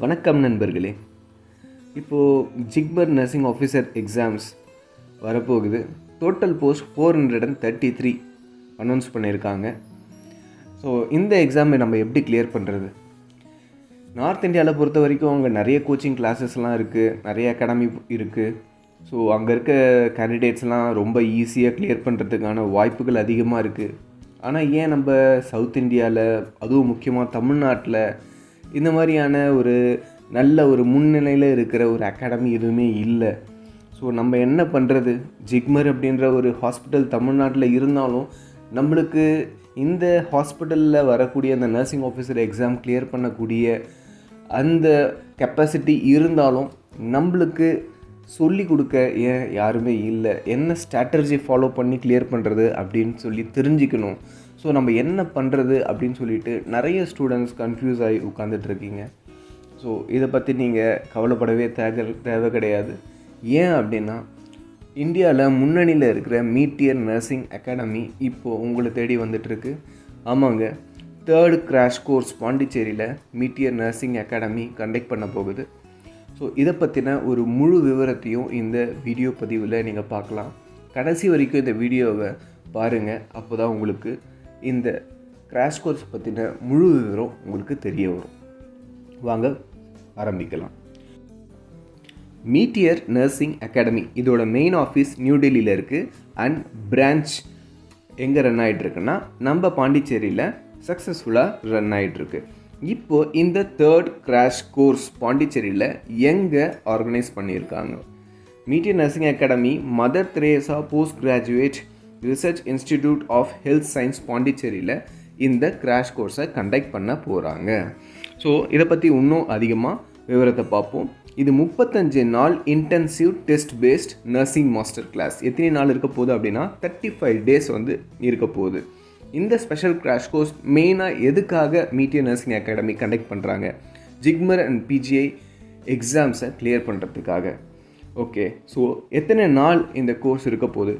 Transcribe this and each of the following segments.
வணக்கம் நண்பர்களே. இப்போது ஜிக்மர் நர்சிங் ஆஃபீஸர் எக்ஸாம்ஸ் வரப்போகுது. டோட்டல் போஸ்ட் 433 அனௌன்ஸ் பண்ணியிருக்காங்க. ஸோ இந்த எக்ஸாமை நம்ம எப்படி கிளியர் பண்ணுறது? நார்த் இந்தியாவில் பொறுத்த வரைக்கும் அங்கே நிறைய கோச்சிங் கிளாஸஸ்லாம் இருக்குது, நிறைய அகாடமி இருக்குது. ஸோ அங்கே இருக்க கேண்டிடேட்ஸ்லாம் ரொம்ப ஈஸியாக கிளியர் பண்ணுறதுக்கான வாய்ப்புகள் அதிகமாக இருக்குது. ஆனால் ஏன் நம்ம சவுத் இந்தியாவில், அதுவும் முக்கியமாக தமிழ்நாட்டில் இந்த மாதிரியான ஒரு நல்ல ஒரு முன்னிலையில் இருக்கிற ஒரு அகாடமி எதுவுமே இல்லை. ஸோ நம்ம என்ன பண்ணுறது? ஜிக்மர் அப்படின்ற ஒரு ஹாஸ்பிட்டல் தமிழ்நாட்டில் இருந்தாலும் நம்மளுக்கு இந்த ஹாஸ்பிட்டலில் வரக்கூடிய அந்த நர்சிங் ஆஃபீஸர் எக்ஸாம் கிளியர் பண்ணக்கூடிய அந்த கெப்பாசிட்டி இருந்தாலும் நம்மளுக்கு சொல்லி கொடுக்க ஏன் யாருமே இல்லை. என்ன ஸ்ட்ராட்டஜி ஃபாலோ பண்ணி கிளியர் பண்ணுறது அப்படின்னு சொல்லி தெரிஞ்சுக்கணும். ஸோ நம்ம என்ன பண்ணுறது அப்படின்னு சொல்லிட்டு நிறைய ஸ்டூடெண்ட்ஸ் கன்ஃபியூஸ் ஆகி உட்காந்துட்ருக்கீங்க. ஸோ இதை பற்றி நீங்கள் கவலைப்படவே தேவை கிடையாது. ஏன் அப்படின்னா இந்தியாவில் முன்னணியில் இருக்கிற மீட்டியர் நர்சிங் அகாடமி இப்போது உங்களை தேடி வந்துட்டுருக்கு. ஆமாங்க, 3rd கிராஷ் கோர்ஸ் பாண்டிச்சேரியில் மீட்டியர் நர்சிங் அகாடமி கண்டக்ட் பண்ண போகுது. ஸோ இதை பற்றின ஒரு முழு விவரத்தையும் இந்த வீடியோ பதிவில் நீங்கள் பார்க்கலாம். கடைசி வரைக்கும் இந்த வீடியோவை பாருங்கள். அப்போ தான் உங்களுக்கு இந்த கிராஷ் கோர்ஸ் பற்றின முழு விவரம் உங்களுக்கு தெரிய வரும். வாங்க ஆரம்பிக்கலாம். மீட்டியர் நர்சிங் அகாடமி இதோட மெயின் ஆஃபீஸ் நியூ டெல்லியில் இருக்குது. அண்ட் பிரான்ச் எங்கே ரன் ஆகிட்டுருக்குன்னா நம்ம பாண்டிச்சேரியில் சக்ஸஸ்ஃபுல்லாக ரன் ஆகிட்டுருக்கு. இப்போது இந்த 3rd கிராஷ் கோர்ஸ் பாண்டிச்சேரியில் எங்கே ஆர்கனைஸ் பண்ணியிருக்காங்க? Meteor nursing academy Mother Teresa post graduate research institute of health science பாண்டிச்சேரியில் இந்த கிராஷ் கோர்ஸை கண்டக்ட் பண்ண போகிறாங்க. ஸோ இதை பற்றி இன்னும் அதிகமாக விவரத்தை பார்ப்போம். இது 35 நாள் intensive test based nursing master class. எத்தனை நாள் இருக்க போகுது அப்படின்னா 35 டேஸ் இருக்க போகுது. இந்த ஸ்பெஷல் கிராஷ் கோர்ஸ் மெயினாக எதுக்காக மீட்டியர் நர்சிங் அகாடமி கண்டக்ட் பண்ணுறாங்க? ஜிக்மர் அண்ட் பிஜிஐ எக்ஸாம்ஸை கிளியர் பண்ணுறதுக்காக. ஓகே, ஸோ எத்தனை நாள் இந்த கோர்ஸ் இருக்க போகுது,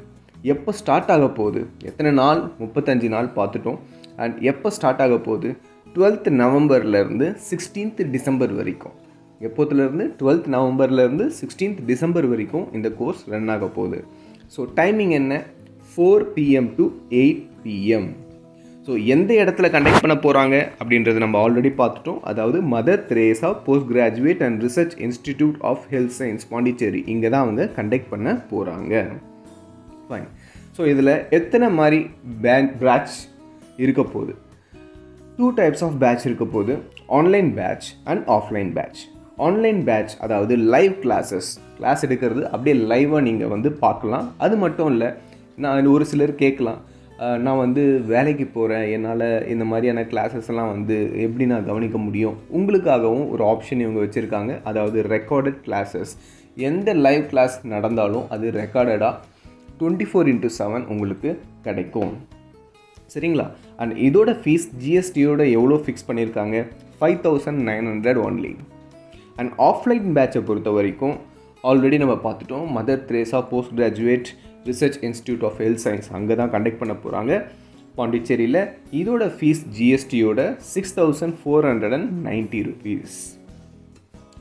எப்போ ஸ்டார்ட் ஆக போகுது, எத்தனை நாள்? 35 நாள் பார்த்துட்டோம். அண்ட் எப்போ ஸ்டார்ட் ஆக போகுது? 12th நவம்பர்லேருந்து 16th டிசம்பர் வரைக்கும். எப்போத்துலேருந்து? 12th நவம்பர்லேருந்து 16th டிசம்பர் வரைக்கும் இந்த கோர்ஸ் ரன் ஆக போகுது. ஸோ டைமிங் என்ன? 4 PM to 8 PM. ஸோ எந்த இடத்துல கண்டக்ட் பண்ண போகிறாங்க அப்படின்றது நம்ம ஆல்ரெடி பார்த்துட்டோம். அதாவது Mother Teresa post graduate and research institute of health science Pondicherry, இங்கே தான் அவங்க கண்டக்ட் பண்ண போகிறாங்க. ஃபைன். ஸோ இதில் எத்தனை மாதிரி பேட்ச் இருக்க போகுது? 2 டைப்ஸ் ஆஃப் பேட்ச் இருக்க போகுது. Online batch and offline batch. Online batch அதாவது லைவ் கிளாஸ் எடுக்கிறது, அப்படியே லைவாக நீங்கள் பார்க்கலாம். அது மட்டும் இல்லை, நான் ஒரு சிலர் கேட்கலாம், நான் வேலைக்கு போகிறேன், என்னால் இந்த மாதிரியான கிளாஸஸ் எல்லாம் எப்படி நான் கவனிக்க முடியும்? உங்களுக்காகவும் ஒரு ஆப்ஷன் இவங்க வச்சுருக்காங்க. அதாவது ரெக்கார்டட் கிளாஸஸ். எந்த லைவ் கிளாஸ் நடந்தாலும் அது ரெக்கார்டடாக 24/7 உங்களுக்கு கிடைக்கும். சரிங்களா? அண்ட் இதோட ஃபீஸ் ஜிஎஸ்டியோட எவ்வளோ ஃபிக்ஸ் பண்ணியிருக்காங்க? 5,900 ஒன்லி. அண்ட் ஆஃப்லைன் பேட்சை பொறுத்த வரைக்கும் ஆல்ரெடி நம்ம பார்த்துட்டோம். Mother Teresa post graduate research institute of health science அங்கே தான் கண்டக்ட் பண்ண போகிறாங்க பாண்டிச்சேரியில். இதோட ஃபீஸ் ஜிஎஸ்டியோட 6,490 rupees.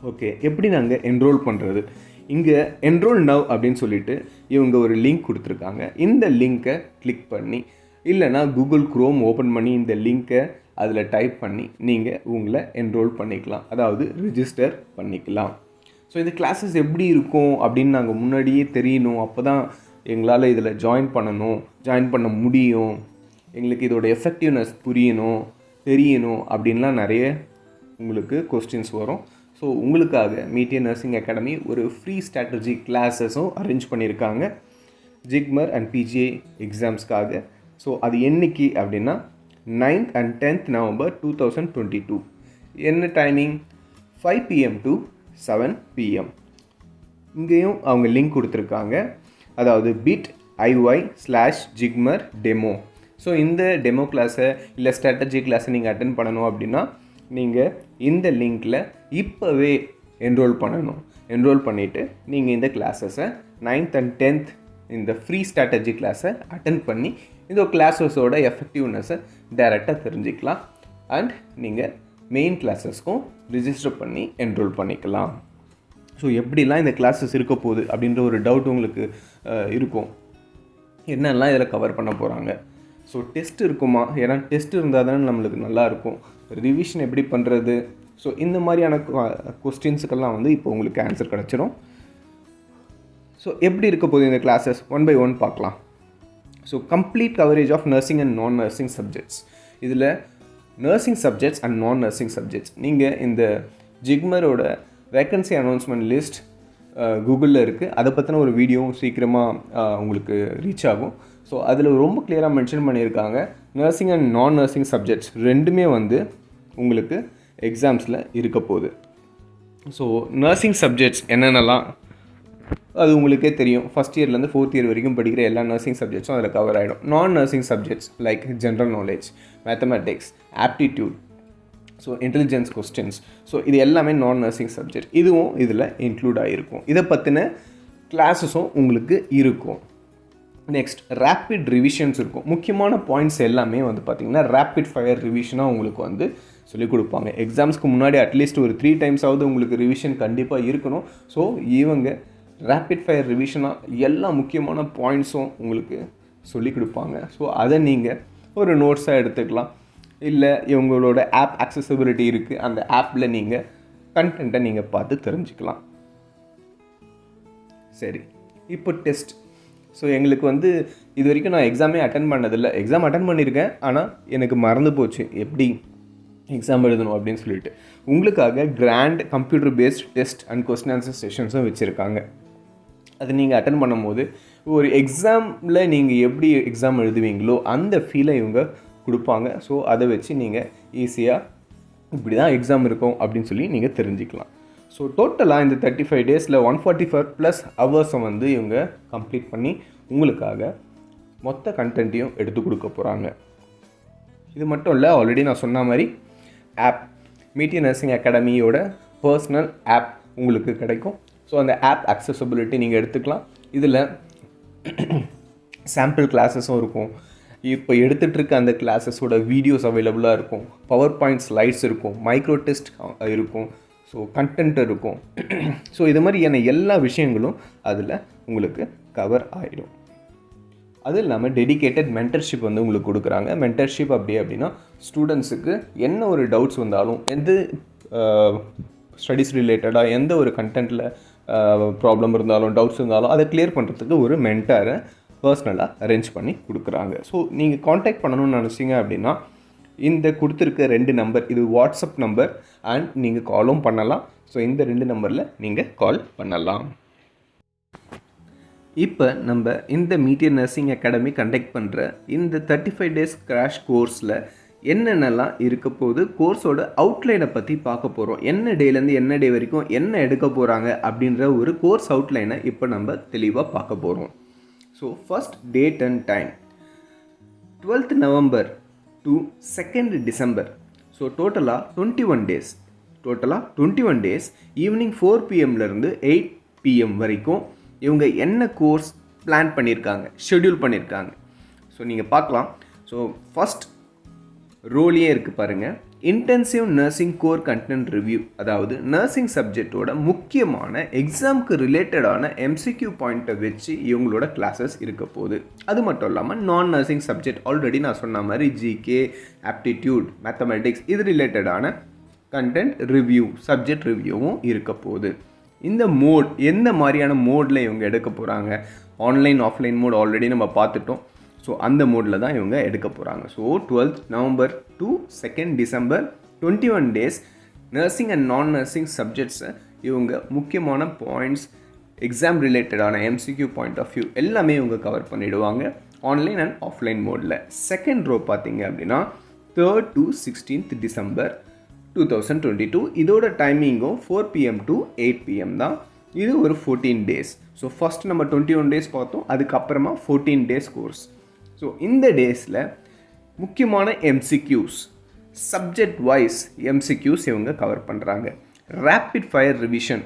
ஓகே, எப்படி நாங்கள் என்ரோல் பண்ணுறது? இங்கே என்ரோல் நவ் அப்படின்னு சொல்லிட்டு இவங்க ஒரு லிங்க் கொடுத்துருக்காங்க. இந்த லிங்க்கை கிளிக் பண்ணி, இல்லைனா கூகுள் குரோம் ஓப்பன் பண்ணி இந்த லிங்க்கை அதில் டைப் பண்ணி நீங்கள் உங்களை என்ரோல் பண்ணிக்கலாம், அதாவது ரிஜிஸ்டர் பண்ணிக்கலாம். ஸோ இந்த கிளாஸஸ் எப்படி இருக்கும் அப்படின்னு நாங்கள் முன்னாடியே தெரியணும். அப்போ தான் எங்களால் இதில் ஜாயின் பண்ண முடியும். எங்களுக்கு இதோட எஃபெக்டிவ்னஸ் தெரியணும் அப்படின்லாம் நிறைய உங்களுக்கு கொஸ்டின்ஸ் வரும். ஸோ உங்களுக்காக மீட்டியர் நர்சிங் அகாடமி ஒரு ஃப்ரீ ஸ்ட்ராட்டஜி கிளாஸஸும் அரேஞ்ச் பண்ணியிருக்காங்க ஜிக்மர் அண்ட் பிஜிஐ எக்ஸாம்ஸ்க்காக. ஸோ அது என்னைக்கு அப்படின்னா 9th and 10th நவம்பர் 2022. என்ன டைமிங்? 5 PM to 7 PM. இங்கேயும் அவங்க லிங்க் கொடுத்துருக்காங்க. அதாவது bit.ly/jigmer demo. ஸோ இந்த டெமோ கிளாஸை இல்லை ஸ்ட்ராட்டஜி கிளாஸை நீங்கள் அட்டென்ட் பண்ணணும் அப்படின்னா நீங்கள் இந்த லிங்க்கில் இப்போவே என்ரோல் பண்ணிவிட்டு நீங்கள் இந்த கிளாஸஸை 9th and 10th இந்த ஃப்ரீ ஸ்ட்ராட்டஜி கிளாஸை அட்டென்ட் பண்ணி இந்த கிளாஸஸோட எஃபெக்டிவ்னஸை டைரெக்டாக தெரிஞ்சுக்கலாம். அண்ட் நீங்கள் மெயின் கிளாஸஸ்க்கும் ரிஜிஸ்டர் பண்ணி என்ரோல் பண்ணிக்கலாம். ஸோ எப்படிலாம் இந்த கிளாஸஸ் இருக்க போகுது அப்படின்ற ஒரு டவுட் உங்களுக்கு இருக்கும். என்னெல்லாம் இதில் கவர் பண்ண போகிறாங்க, ஸோ டெஸ்ட் இருக்குமா, ஏன்னா டெஸ்ட் இருந்தால் தானே நம்மளுக்கு நல்லாயிருக்கும், ரிவிஷன் எப்படி பண்ணுறது, ஸோ இந்த மாதிரியான கொஸ்டின்ஸுக்கெல்லாம் வந்து இப்போ உங்களுக்கு ஆன்சர் கிடச்சிரும். ஸோ எப்படி இருக்க போகுது இந்த கிளாஸஸ் ஒன் பை ஒன் பார்க்கலாம். So complete coverage of nursing and non nursing subjects. இதில் nursing subjects and non nursing subjects நீங்கள் இந்த ஜிக்மரோட வேக்கன்சி அனௌன்ஸ்மெண்ட் லிஸ்ட் கூகுளில் இருக்குது. அதை பற்றின ஒரு வீடியோவும் சீக்கிரமாக உங்களுக்கு ரீச் ஆகும். ஸோ அதில் ரொம்ப கிளியராக மென்ஷன் பண்ணியிருக்காங்க, nursing and non nursing subjects ரெண்டுமே வந்து உங்களுக்கு எக்ஸாம்ஸில் இருக்க போகுது. ஸோ நர்சிங் சப்ஜெக்ட்ஸ் என்னென்னலாம் அது உங்களுக்கே தெரியும். ஃபஸ்ட் இயர்லேருந்து 4th இயர் வரைக்கும் படிக்கிற எல்லா நர்சிங் சப்ஜெக்ட்ஸும் அதில் கவர் ஆகிடும். நான் nursing subjects like general knowledge, mathematics, aptitude, so intelligence questions, so இது எல்லாமே நான் நர்சிங் சப்ஜெக்ட். இதுவும் இதில் இன்க்ளூட் ஆகிருக்கும். இதை பற்றின கிளாஸஸும் உங்களுக்கு இருக்கும். நெக்ஸ்ட் ரேப்பிட் ரிவிஷன்ஸ் இருக்கும். முக்கியமான பாயிண்ட்ஸ் எல்லாமே வந்து பார்த்திங்கன்னா ரேப்பிட் ஃபயர் ரிவிஷனாக உங்களுக்கு வந்து சொல்லிக் கொடுப்பாங்க. எக்ஸாம்ஸ்க்கு முன்னாடி அட்லீஸ்ட் ஒரு 3 times உங்களுக்கு ரிவிஷன் கண்டிப்பாக இருக்கணும். ஸோ இவங்க ரேப்பிட் ஃபயர் ரிவிஷனாக எல்லா முக்கியமான பாயிண்ட்ஸும் உங்களுக்கு சொல்லிக் கொடுப்பாங்க. ஸோ அதை நீங்கள் ஒரு நோட்ஸாக எடுத்துக்கலாம். இல்லை இவங்களோட ஆப் அக்சசபிலிட்டி இருக்குது, அந்த ஆப்பில் நீங்கள் கண்டென்ட்டை நீங்கள் பார்த்து தெரிஞ்சுக்கலாம். சரி, இப்போ டெஸ்ட். ஸோ எங்களுக்கு வந்து இது வரைக்கும் நான் எக்ஸாமே அட்டன் பண்ணதில்லை. எக்ஸாம் அட்டன் பண்ணியிருக்கேன், ஆனால் எனக்கு மறந்து போச்சு எப்படி எக்ஸாம் எழுதணும் அப்படின்னு சொல்லிட்டு. உங்களுக்காக grand computer based test and question answer செஷன்ஸும் வச்சுருக்காங்க. அது நீங்கள் அட்டன் பண்ணும்போது ஒரு எக்ஸாமில் நீங்கள் எப்படி எக்ஸாம் எழுதுவீங்களோ அந்த ஃபீலை இவங்க கொடுப்பாங்க. ஸோ அதை வச்சு நீங்கள் ஈஸியாக இப்படி தான் எக்ஸாம் இருக்கும் அப்படின்னு சொல்லி நீங்கள் தெரிஞ்சுக்கலாம். ஸோ டோட்டலாக இந்த 35 days 144+ hours வந்து இவங்க கம்ப்ளீட் பண்ணி உங்களுக்காக மொத்த கண்டென்ட்டையும் எடுத்து கொடுக்க போகிறாங்க. இது மட்டும் இல்லை, ஆல்ரெடி நான் சொன்ன மாதிரி app Meteor nursing அகாடமியோட personal app உங்களுக்கு கிடைக்கும். ஸோ அந்த ஆப் அக்சசபிலிட்டி நீங்கள் எடுத்துக்கலாம். இதில் சாம்பிள் கிளாஸஸும் இருக்கும். இப்போ எடுத்துகிட்ருக்க அந்த கிளாஸஸோட வீடியோஸ் அவைலபிளாக இருக்கும், பவர் பாயிண்ட் ஸ்லைட்ஸ் இருக்கும், மைக்ரோ டெஸ்ட் இருக்கும், ஸோ கண்டென்ட் இருக்கும். ஸோ இது மாதிரியான எல்லா விஷயங்களும் அதில் உங்களுக்கு கவர் ஆகிடும். அது இல்லாமல் டெடிகேட்டட் மென்டர்ஷிப் வந்து உங்களுக்கு கொடுக்குறாங்க. மென்டர்ஷிப் அப்படின்னா ஸ்டூடெண்ட்ஸுக்கு என்ன ஒரு டவுட்ஸ் வந்தாலும், எந்த ஸ்டடீஸ் ரிலேட்டடாக எந்த ஒரு கண்டென்ட்டில் ப்ராப்ளம் இருந்தாலும், டவுட்ஸ் இருந்தாலும் அதை கிளியர் பண்ணுறதுக்கு ஒரு மென்டாரை பர்சனலாக அரேஞ்ச் பண்ணி கொடுக்குறாங்க. ஸோ நீங்கள் காண்டாக்ட் பண்ணணும்னு நினச்சிங்க அப்படின்னா இந்த கொடுத்துருக்க 2 நம்பர், இது வாட்ஸ்அப் நம்பர் அண்ட் நீங்கள் காலும் பண்ணலாம். ஸோ இந்த 2 நம்பரில் நீங்கள் கால் பண்ணலாம். இப்போ நம்ம இந்த மீட்டியர் நர்சிங் அகாடமி கண்டக்ட் பண்ணுற இந்த 35 days கிராஷ் கோர்ஸில் என்னென்னலாம் இருக்க போகுது, கோர்ஸோட அவுட்லைனை பற்றி பார்க்க போகிறோம். என்ன டேலேருந்து என்ன டே வரைக்கும் என்ன எடுக்க போகிறாங்க அப்படின்ற ஒரு கோர்ஸ் அவுட்லைனை இப்போ நம்ம தெளிவாக பார்க்க போகிறோம். So first date and time 12th November to 2nd December. So டோட்டலாக 21 days ஈவினிங் 4 PM - 8 PM வரைக்கும் இவங்க என்ன கோர்ஸ் பிளான் பண்ணியிருக்காங்க, ஷெட்யூல் பண்ணியிருக்காங்க. ஸோ நீங்கள் பார்க்கலாம். ஸோ ஃபஸ்ட் ரோலியே இருக்குது பாருங்கள், intensive nursing core content review. அதாவது நர்சிங் சப்ஜெக்டோட முக்கியமான எக்ஸாமுக்கு ரிலேட்டடான MCQ பாயிண்ட்டை வச்சு இவங்களோட கிளாஸஸ் இருக்க போகுது. அது மட்டும் இல்லாமல் நான் நர்சிங் சப்ஜெக்ட் ஆல்ரெடி நான் சொன்ன மாதிரி GK, ஆப்டிடியூட், மேத்தமெட்டிக்ஸ் இது ரிலேட்டடான கண்டென்ட் ரிவ்யூ, சப்ஜெக்ட் ரிவ்யூவும் இருக்க போகுது. இந்த மோட் எந்த மாதிரியான மோடில் இவங்க எடுக்க போகிறாங்க, ஆன்லைன் ஆஃப்லைன் மோட் ஆல்ரெடி நம்ம பார்த்துட்டோம். ஸோ அந்த மோடில் தான் இவங்க எடுக்க போகிறாங்க. So 12th November to 2nd December 21 days nursing and non nursing சப்ஜெக்ட்ஸை இவங்க முக்கியமான பாயிண்ட்ஸ், எக்ஸாம் ரிலேட்டடான MCQ பாயிண்ட் ஆஃப் வியூ எல்லாமே இவங்க கவர் பண்ணிவிடுவாங்க ஆன்லைன் அண்ட் ஆஃப்லைன் மோடில். செகண்ட் ரோ பார்த்தீங்க அப்படின்னா 3rd to 16th December 2022. இதோட டைமிங்கும் 4 PM to 8 PM தான். இது ஒரு 14 days. ஸோ ஃபஸ்ட் நம்ம 21 days பார்த்தோம், அதுக்கப்புறமா 14 days கோர்ஸ். ஸோ இந்த டேஸில் முக்கியமான MCQs, சப்ஜெக்ட் வைஸ் MCQs இவங்க கவர் பண்ணுறாங்க. ரேப்பிட் ஃபயர் ரிவிஷன்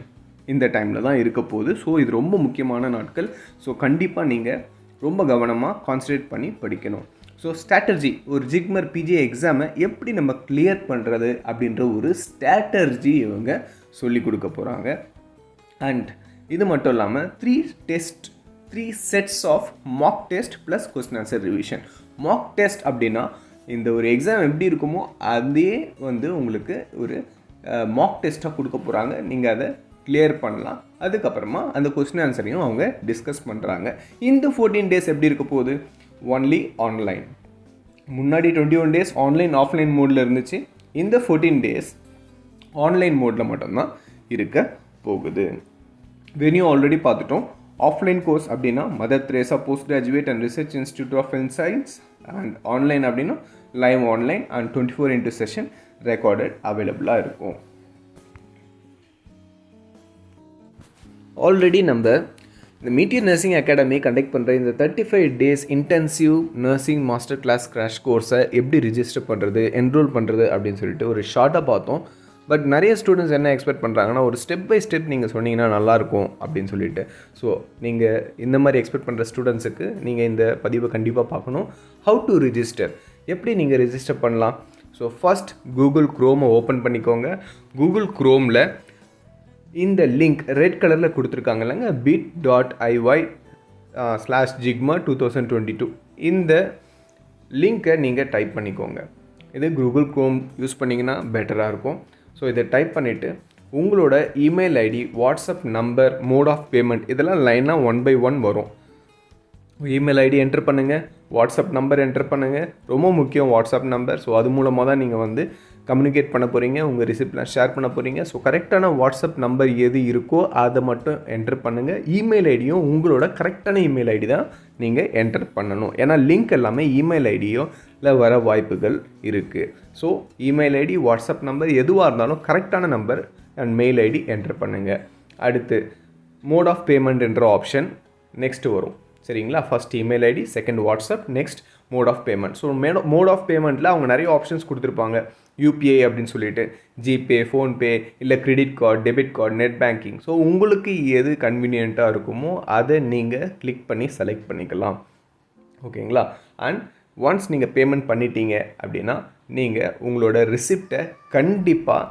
இந்த டைமில் தான் இருக்க போகுது. ஸோ இது ரொம்ப முக்கியமான நாட்கள். ஸோ கண்டிப்பாக நீங்கள் ரொம்ப கவனமாக கான்சன்ட்ரேட் பண்ணி படிக்கணும். ஸோ ஸ்ட்ராட்டர்ஜி ஒரு ஜிக்மர் பிஜி எக்ஸாமை எப்படி நம்ம கிளியர் பண்ணுறது அப்படின்ற ஒரு ஸ்ட்ராட்டர்ஜி இவங்க சொல்லி கொடுக்க போகிறாங்க. அண்ட் இது மட்டும் இல்லாமல் 3 sets of mock test plus question answer revision. Mock test அப்படின்னா இந்த ஒரு எக்ஸாம் எப்படி இருக்குமோ அதே வந்து உங்களுக்கு ஒரு மாக் டெஸ்ட்டாக கொடுக்க போகிறாங்க. நீங்கள் அதை கிளியர் பண்ணலாம். அதுக்கப்புறமா அந்த கொஸ்டின் ஆன்சரையும் அவங்க டிஸ்கஸ் பண்ணுறாங்க. இந்த 14 days எப்படி இருக்க போகுது? Only online. முன்னாடி 21 days ஆன்லைன் ஆஃப்லைன் மோடில் இருந்துச்சு. இந்த 14 days ஆன்லைன் மோடில் மட்டும்தான் இருக்க போகுது. வென்யூ ஆல்ரெடி பார்த்துட்டோம். ஆஃப்லைன் கோர்ஸ் அப்படின்னா Mother Teresa post graduate and research institute of health science. And online அப்படின்னா live online and 24x session recorded அவைலபிளாக இருக்கும். ஆல்ரெடி நம்ம இந்த மீட்டியர் நர்சிங் அகாடமி கண்டக்ட் பண்ணுற இந்த 35 days intensive nursing master class crash கோர்ஸை எப்படி ரிஜிஸ்டர் பண்ணுறது, என்ரோல் பண்ணுறது அப்படின்னு சொல்லிட்டு ஒரு ஷார்ட்டாக பார்த்தோம். பட் நிறைய ஸ்டூடெண்ட்ஸ் என்ன எக்ஸ்பெக்ட் பண்ணுறாங்கன்னா ஒரு ஸ்டெப் பை ஸ்டெப் நீங்கள் சொன்னீங்கன்னா நல்லாயிருக்கும் அப்படின்னு சொல்லிட்டு. ஸோ நீங்கள் இந்த மாதிரி எக்ஸ்பெக்ட் பண்ணுற ஸ்டூடெண்ட்ஸுக்கு நீங்கள் இந்த பதிவை கண்டிப்பாக பார்க்கணும். ஹவு டு ரிஜிஸ்டர், எப்படி நீங்கள் ரிஜிஸ்டர் பண்ணலாம்? ஸோ ஃபஸ்ட் கூகுள் க்ரோமை ஓப்பன் பண்ணிக்கோங்க. கூகுள் க்ரோமில் இந்த லிங்க் ரெட் கலரில் கொடுத்துருக்காங்க இல்லைங்க, bit.ly/jigmer 2022 இந்த லிங்க்கை நீங்கள் டைப் பண்ணிக்கோங்க. இது கூகுள் க்ரோம் யூஸ் பண்ணிங்கன்னா பெட்டராக இருக்கும். ஸோ இதை டைப் பண்ணிவிட்டு உங்களோட email ID, WhatsApp number, mode of payment இதெல்லாம் லைனாக 1 by 1 வரும். இமெயில் ஐடி என்டர் பண்ணுங்கள், வாட்ஸ்அப் நம்பர் என்டர் பண்ணுங்கள். ரொம்ப முக்கியம் வாட்ஸ்அப் நம்பர். ஸோ அது மூலமாக தான் நீங்கள் வந்து கம்யூனிகேட் பண்ண போகிறீங்க, உங்கள் ரிசிப்ட்லாம் ஷேர் பண்ண போகிறீங்க. ஸோ கரெக்டான வாட்ஸ்அப் நம்பர் எது இருக்கோ அதை மட்டும் என்டர் பண்ணுங்கள். இமெயில் ஐடியும் உங்களோட கரெக்டான இமெயில் ஐடி தான் நீங்கள் என்டர் பண்ணணும். ஏன்னா லிங்க் எல்லாமே இமெயில் ஐடியோவில் வர வாய்ப்புகள் இருக்குது. So email ID, WhatsApp number எதுவாக இருந்தாலும் கரெக்டான number and mail ID enter பண்ணுங்கள். அடுத்து மோட் ஆஃப் பேமெண்ட் என்ற ஆப்ஷன் நெக்ஸ்ட் வரும். சரிங்களா? First email ID, second WhatsApp, next mode of payment. So mode of பேமெண்ட்டில் அவங்க நிறைய ஆப்ஷன்ஸ் கொடுத்துருப்பாங்க. யூபிஐ அப்படின்னு சொல்லிட்டு, ஜிபே, ஃபோன்பே, இல்லை credit card, debit card, net banking. So உங்களுக்கு எது கன்வீனியண்ட்டாக இருக்குமோ அதை நீங்கள் கிளிக் பண்ணி செலக்ட் பண்ணிக்கலாம். ஓகேங்களா? அண்ட் ஒன்ஸ் நீங்கள் பேமெண்ட் பண்ணிட்டீங்க அப்படின்னா நீங்கள் உங்களோட ரிசிப்டை கண்டிப்பாக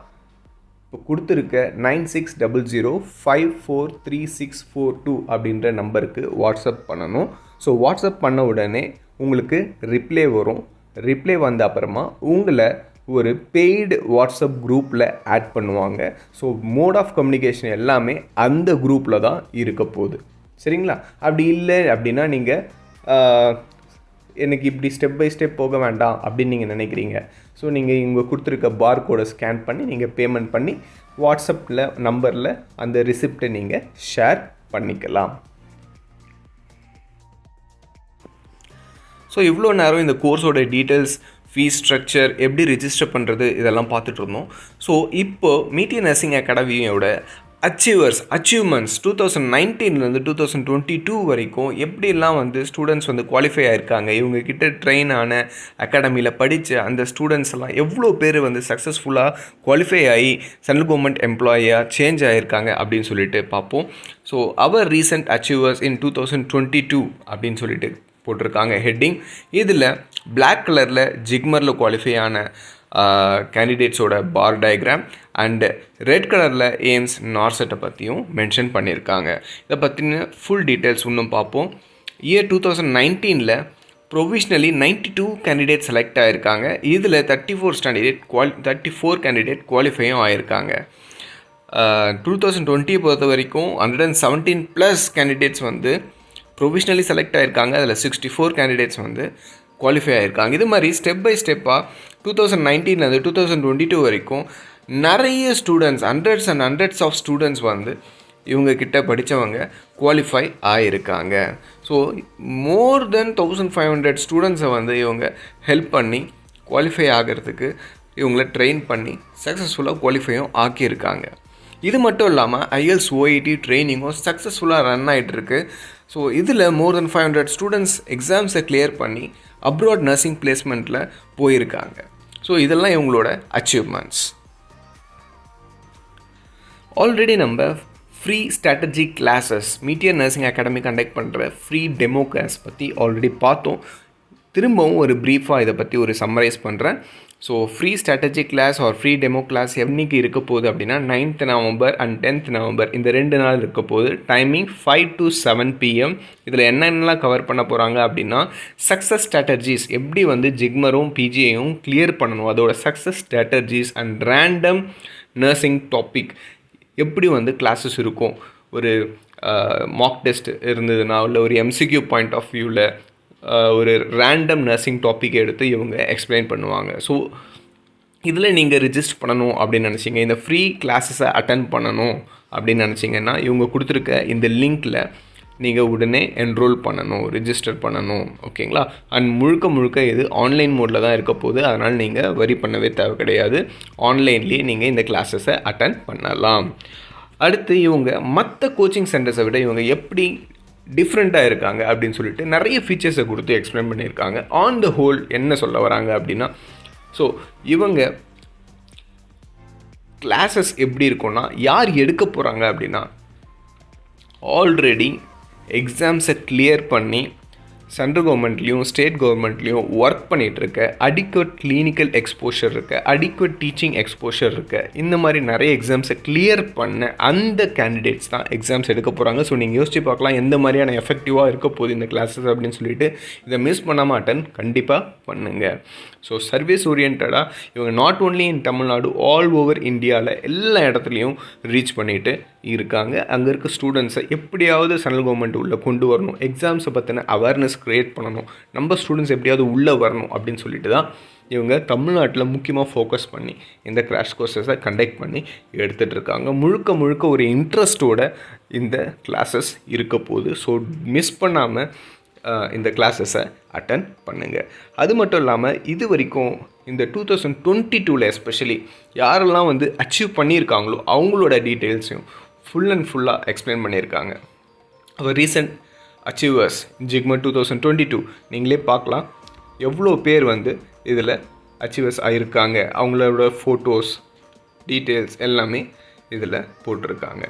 இப்போ கொடுத்துருக்க 9600543642 அப்படின்ற நம்பருக்கு வாட்ஸ்அப் பண்ணணும். ஸோ வாட்ஸ்அப் பண்ண உடனே உங்களுக்கு ரிப்ளை வரும். ரிப்ளை வந்த அப்புறமா உங்களை ஒரு பெய்டு வாட்ஸ்அப் குரூப்பில் ஆட் பண்ணுவாங்க. ஸோ மோட் ஆஃப் கம்யூனிகேஷன் எல்லாமே அந்த குரூப்பில் தான் இருக்க போகுது. சரிங்களா? அப்படி இல்லை அப்படின்னா நீங்கள் எனக்கு இப்படி ஸ்டெப் பை ஸ்டெப் போக வேண்டாம் அப்படின்னு நீங்கள் நினைக்கிறீங்க. ஸோ நீங்கள் இங்கே கொடுத்துருக்க பார் கோடை ஸ்கேன் பண்ணி நீங்கள் பேமெண்ட் பண்ணி வாட்ஸ்அப்பில் நம்பரில் அந்த ரிசிப்டை நீங்கள் ஷேர் பண்ணிக்கலாம். ஸோ இவ்வளோ நேரம் இந்த கோர்ஸோட டீட்டெயில்ஸ், ஃபீஸ் ஸ்ட்ரக்சர், எப்படி ரிஜிஸ்டர் பண்ணுறது இதெல்லாம் பார்த்துட்டு இருந்தோம். ஸோ இப்போது மீட்டியர் நர்சிங் அகாடமியோட அச்சீவ்மெண்ட்ஸ் 2019 2022 வரைக்கும் எப்படிலாம் வந்து ஸ்டூடெண்ட்ஸ் வந்து குவாலிஃபை ஆகிருக்காங்க, இவங்கக்கிட்ட ட்ரெயின் ஆன அகாடமியில் படித்த அந்த ஸ்டூடெண்ட்ஸ் எல்லாம் எவ்வளோ பேர் வந்து சக்ஸஸ்ஃபுல்லாக குவாலிஃபை ஆகி சென்ட்ரல் கவர்மெண்ட் எம்ப்ளாயியாக சேஞ்ச் ஆகிருக்காங்க அப்படின்னு சொல்லிட்டு பார்ப்போம். ஸோ அவர் ரீசெண்ட் அச்சீவர்ஸ் இன் 2022 அப்படின்னு சொல்லிட்டு போட்டிருக்காங்க ஹெட்டிங். இதில் பிளாக் கலரில் ஜிக்மரில் குவாலிஃபை ஆன கேண்டிடேட்ஸோட பார் டயக்ராம் அண்டு ரெட் கலரில் எய்ம்ஸ் நார்செட்டை பற்றியும் மென்ஷன் பண்ணியிருக்காங்க. இதை பற்றின ஃபுல் டீட்டெயில்ஸ் இன்னும் பார்ப்போம். இயர் 2019 ப்ரொவிஷ்னலி 92 கேண்டிடேட் செலக்ட் ஆகிருக்காங்க. இதில் 34 கேண்டிடேட் குவாலிஃபையும் ஆகிருக்காங்க. 2020 பொறுத்த வரைக்கும் 117+ கேண்டிடேட்ஸ் வந்து ப்ரொவிஷ்னலி செலக்ட் ஆகிருக்காங்க. அதில் 64 கேண்டிடேட்ஸ் வந்து குவாலிஃபை ஆகிருக்காங்க. இது மாதிரி ஸ்டெப் பை ஸ்டெப்பாக 2019 2022 வரைக்கும் நிறைய ஸ்டூடெண்ட்ஸ், ஹண்ட்ரட்ஸ் ஆஃப் ஸ்டூடெண்ட்ஸ் வந்து இவங்கக்கிட்ட படித்தவங்க குவாலிஃபை ஆகிருக்காங்க. ஸோ மோர் தென் 1500 ஸ்டூடெண்ட்ஸை வந்து இவங்க ஹெல்ப் பண்ணி குவாலிஃபை ஆகிறதுக்கு இவங்கள ட்ரெயின் பண்ணி சக்ஸஸ்ஃபுல்லாக குவாலிஃபையும் ஆக்கியிருக்காங்க. இது மட்டும் இல்லாமல் IELTS OET ட்ரைனிங்கும் சக்ஸஸ்ஃபுல்லாக ரன் ஆகிட்டுருக்கு. ஸோ இதில் மோர் தென் 500 ஸ்டூடெண்ட்ஸ் எக்ஸாம்ஸை கிளியர் பண்ணி அப்ராட் நர்சிங் பிளேஸ்மெண்ட்டில் போயிருக்காங்க. ஸோ இதெல்லாம் இவங்களோட அச்சீவ்மெண்ட்ஸ். ஆல்ரெடி நம்ம free strategy classes Meteor nursing academy conduct பண்ணுற ஃப்ரீ டெமோ கிளாஸ் பற்றி ஆல்ரெடி பார்த்தோம். திரும்பவும் ஒரு ப்ரீஃபாக இதை பற்றி ஒரு சம்மரைஸ் பண்ணுறேன். So free strategy class or free demo class என்னைக்கு இருக்க போகுது அப்படின்னா 9th November and 10th November இந்த 2 நாள் இருக்க போகுது. Timing 5 to 7 PM. இதில் என்னென்னலாம் கவர் பண்ண போகிறாங்க அப்படின்னா சக்ஸஸ் ஸ்ட்ராட்டஜிஸ், எப்படி வந்து ஜிக்மரும் பிஜிஐயும் கிளியர் பண்ணணும், அதோட success strategies and random nursing topic எப்படி வந்து கிளாஸஸ் இருக்கும், ஒரு மாக் டெஸ்ட் இருந்ததுன்னா இல்லை ஒரு MCQ பாயிண்ட் ஆஃப் வியூவில் ஒரு ரேண்டம் நர்சிங் டாபிக் எடுத்து இவங்க எக்ஸ்பிளைன் பண்ணுவாங்க. ஸோ இதில் நீங்கள் ரிஜிஸ்டர் பண்ணணும் அப்படின்னு நினச்சிங்க, இந்த ஃப்ரீ கிளாஸஸை அட்டன் பண்ணணும் அப்படின்னு நினச்சிங்கன்னா இவங்க கொடுத்துருக்க இந்த லிங்க்கில் நீங்கள் உடனே என்ரோல் பண்ணணும், ரிஜிஸ்டர் பண்ணணும். ஓகேங்களா? அண்ட் முழுக்க இது ஆன்லைன் மோடில் தான் இருக்க போகுது. அதனால் நீங்கள் வரி பண்ணவே தேவை கிடையாது. ஆன்லைன்லேயே நீங்கள் இந்த கிளாஸஸை அட்டன் பண்ணலாம். அடுத்து இவங்க மற்ற கோச்சிங் சென்டர்ஸை விட இவங்க எப்படி டிஃப்ரெண்ட்டாக இருக்காங்க அப்படின்னு சொல்லிட்டு நிறைய ஃபீச்சர்ஸை கொடுத்து எக்ஸ்பிளைன் பண்ணியிருக்காங்க. ஆன் த ஹோல் என்ன சொல்ல வராங்க அப்படின்னா, ஸோ இவங்க கிளாஸஸ் எப்படி இருக்கும்னா, யார் எடுக்க போகிறாங்க அப்படின்னா ஆல்ரெடி எக்ஸாம்ஸை கிளியர் பண்ணி சென்ட்ரல் கவர்மெண்ட்லேயும் ஸ்டேட் கவர்மெண்ட்லேயும் ஒர்க் பண்ணிகிட்ருக்க, அடிக்குவேட் கிளினிக்கல் எக்ஸ்போஷர் இருக்க, அடிக்குவேட் டீச்சிங் எக்ஸ்போஷர் இருக்க, இந்த மாதிரி நிறைய எக்ஸாம்ஸை கிளியர் பண்ண அந்த கேண்டிடேட்ஸ் தான் எக்ஸாம்ஸ் எடுக்க போகிறாங்க. ஸோ நீங்கள் யோசிச்சு பார்க்கலாம் எந்த மாதிரியான எஃபெக்டிவாக இருக்க போகுது இந்த கிளாஸஸ் அப்படின்னு சொல்லிட்டு. இதை மிஸ் பண்ணாமல் அட்டன் கண்டிப்பாக பண்ணுங்கள். ஸோ சர்வீஸ் ஓரியன்டாக இவங்க not only in Tamil Nadu, all over இந்தியாவில் எல்லா இடத்துலையும் ரீச் பண்ணிவிட்டு இருக்காங்க. அங்கே இருக்க ஸ்டூடெண்ட்ஸை எப்படியாவது சென்ட்ரல் கவர்மெண்ட் உள்ளே கொண்டு வரணும், எக்ஸாம்ஸை பற்றின அவேர்னஸ் க்ரியேட் பண்ணணும், நம்ம ஸ்டூடெண்ட்ஸ் எப்படியாவது உள்ளே வரணும் அப்படின்னு சொல்லிட்டு தான் இவங்க தமிழ்நாட்டில் முக்கியமாக ஃபோக்கஸ் பண்ணி இந்த கிராஷ் கோர்சஸை கண்டக்ட் பண்ணி எடுத்துகிட்டு இருக்காங்க. முழுக்க ஒரு இன்ட்ரெஸ்ட்டோட இந்த கிளாஸஸ் இருக்க போகுது. ஸோ மிஸ் பண்ணாமல் இந்த கிளாஸஸை அட்டன் பண்ணுங்கள். அது மட்டும் இல்லாமல் இது வரைக்கும் இந்த 2022 எஸ்பெஷலி யாரெல்லாம் வந்து அச்சீவ் பண்ணியிருக்காங்களோ அவங்களோட டீட்டெயில்ஸையும் ஃபுல்லாக எக்ஸ்பிளைன் பண்ணியிருக்காங்க. அவர் ரீசன்ட் அச்சீவர்ஸ் ஜிக்மர் 2022 நீங்களே பார்க்கலாம் எவ்வளோ பேர் வந்து இதில் அச்சீவர்ஸ் ஆகியிருக்காங்க. அவங்களோட ஃபோட்டோஸ் டீட்டெயில்ஸ் எல்லாமே இதில் போட்டிருக்காங்க.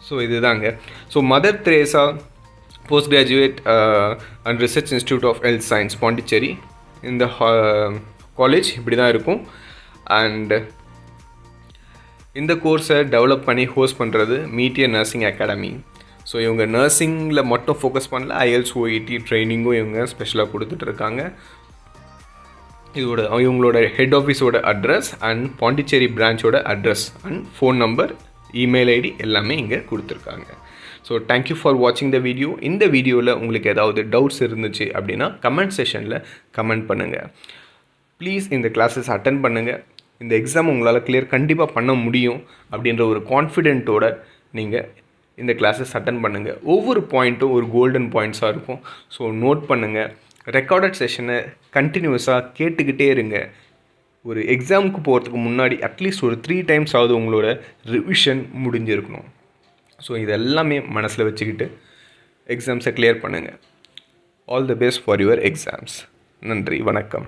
ஸோ இதுதாங்க. So Mother Teresa post graduate and research institute of health science Pondicherry, இந்த காலேஜ் இப்படி தான் இருக்கும். அண்ட் இந்த கோர்ஸை டெவலப் பண்ணி ஹோஸ்ட் பண்ணுறது மீட்டியர் நர்சிங் அகாடமி. ஸோ இவங்க நர்சிங்கில் மட்டும் ஃபோக்கஸ் பண்ணல, IELTS OET ட்ரைனிங்கும் இவங்க ஸ்பெஷலாக கொடுத்துட்ருக்காங்க. இவங்களோட ஹெட் ஆஃபீஸோட அட்ரஸ் அண்ட் பாண்டிச்சேரி பிரான்ச்சோட address and phone number, email ID எல்லாமே இங்கே கொடுத்துருக்காங்க. ஸோ தேங்க்யூ ஃபார் வாட்சிங் த வீடியோ. இந்த வீடியோவில் உங்களுக்கு ஏதாவது டவுட்ஸ் இருந்துச்சு அப்படின்னா கமெண்ட் செஷனில் கமெண்ட் பண்ணுங்கள். ப்ளீஸ் இந்த கிளாஸஸ் அட்டன் பண்ணுங்கள். இந்த எக்ஸாம் உங்களால் கிளியர் கண்டிப்பாக பண்ண முடியும் அப்படின்ற ஒரு கான்ஃபிடென்ட்டோட நீங்கள் இந்த கிளாஸஸ் அட்டன் பண்ணுங்கள். ஒவ்வொரு பாயிண்ட்டும் ஒரு கோல்டன் பாயிண்ட்ஸாக இருக்கும். ஸோ நோட் பண்ணுங்கள். ரெக்கார்டட் செஷனை கண்டினியூஸாக கேட்டுக்கிட்டே இருங்க. ஒரு எக்ஸாமுக்கு போகிறதுக்கு முன்னாடி அட்லீஸ்ட் ஒரு 3 times ஆகுது உங்களோட ரிவிஷன் முடிஞ்சிருக்கணும். ஸோ இதெல்லாமே மனசில் வச்சுக்கிட்டு எக்ஸாம்ஸை கிளியர் பண்ணுங்கள். All the best for your exams. நன்றி, வணக்கம்.